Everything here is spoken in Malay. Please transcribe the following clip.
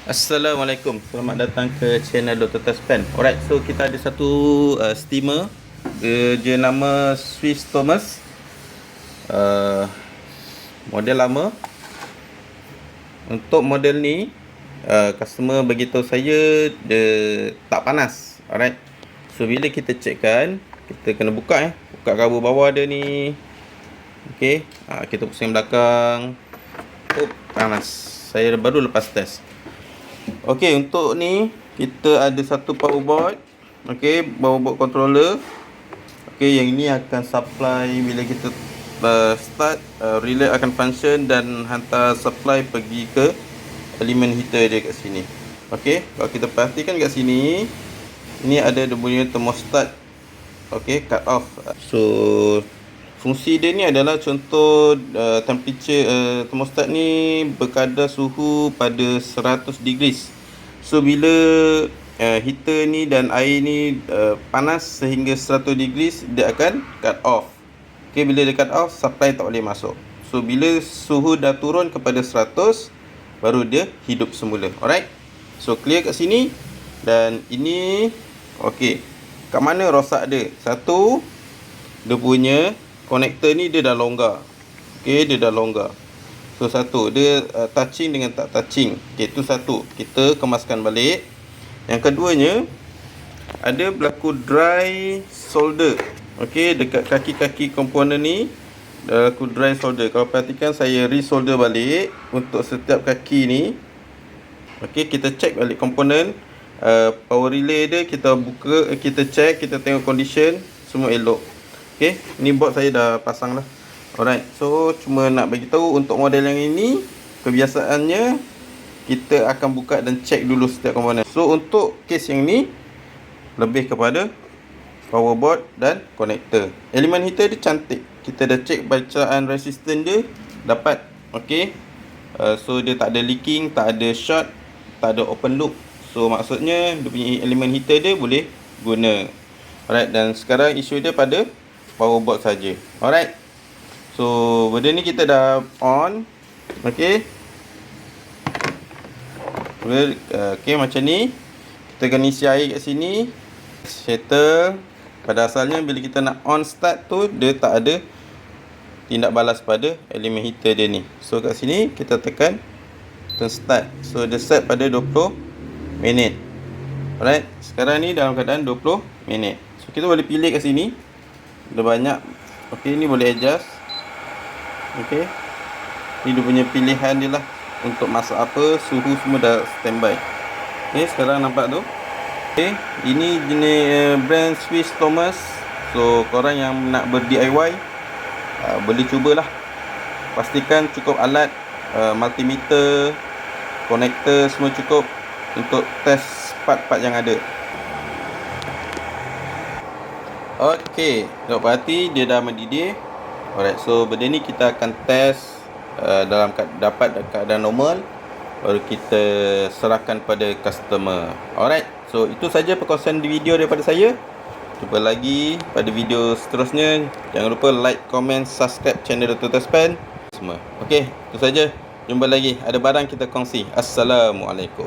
Assalamualaikum. Selamat datang ke channel Dr. Taspen. Alright, so kita ada satu steamer. Dia nama Swiss Thomas. Model lama. Untuk model ni, customer beritahu saya dia tak panas. Alright. So bila kita checkkan, kita kena buka buka kabel bawah dia ni. Okey, kita pusing belakang. Oh, panas. Saya baru lepas test. Okey, untuk ni kita ada satu power board. Okey, power board controller. Okey, yang ini akan supply bila kita start, relay akan function dan hantar supply pergi ke elemen heater dia kat sini. Okey, kalau kita perhatikan kat sini, ini ada dia punya thermostat. Okey, cut off. So fungsi dia ni adalah contoh temperature thermostat ni berkadar suhu pada 100 degrees. So bila heater ni dan air ni panas sehingga 100 degrees, dia akan cut off. Okay, bila dia cut off, supply tak boleh masuk. So bila suhu dah turun kepada 100, baru dia hidup semula. Alright. So clear kat sini. Dan ini okey. Kat mana rosak dia? Satu, dia punya konektor ni dia dah longgar. Okey, dia dah longgar. So satu, dia touching dengan tak touching. Okey, tu satu. Kita kemaskan balik. Yang keduanya, ada berlaku dry solder. Okey, dekat kaki-kaki komponen ni berlaku dry solder. Kalau perhatikan, saya resolder balik untuk setiap kaki ni. Okey, kita check balik komponen. Power relay dia kita buka, kita check, kita tengok condition, semua elok. Okey, ni board saya dah pasang dah. Alright, so cuma nak bagi tahu untuk model yang ini, kebiasaannya kita akan buka dan check dulu setiap komponen. So untuk case yang ni, lebih kepada power board dan konektor. Elemen heater dia cantik. Kita dah check bacaan resistance dia, dapat. Okey, so dia tak ada leaking, tak ada short, tak ada open loop. So maksudnya dia punya elemen heater dia boleh guna. Alright, dan sekarang isu dia pada power board saja. Alright. So benda ni kita dah on. Okey. Okey, macam ni. Kita akan isi air kat sini. Settle. Pada asalnya bila kita nak on start tu, dia tak ada tindak balas pada elemen heater dia ni. So kat sini kita tekan turn start. So dia set pada 20 minit. Alright. Sekarang ni dalam keadaan 20 minit. So kita boleh pilih kat sini. Ada banyak. Okey, ni boleh adjust. Okey. Ni dia punya pilihan dia lah. Untuk masak apa, suhu semua dah standby. Okey, sekarang nampak tu. Okey, ini jenis brand Swiss Thomas. So korang yang nak ber-DIY, boleh cubalah. Pastikan cukup alat, multimeter, konektor semua cukup untuk test part-part yang ada. Okey, tengok perhati dia dah mendidih. Alright, so benda ni kita akan test dalam keadaan normal, baru kita serahkan pada customer. Alright, so itu saja perkongsian di video daripada saya. Jumpa lagi pada video seterusnya. Jangan lupa like, comment, subscribe channel Dr. Taspen semua. Okey, itu saja. Jumpa lagi. Ada barang kita kongsi. Assalamualaikum.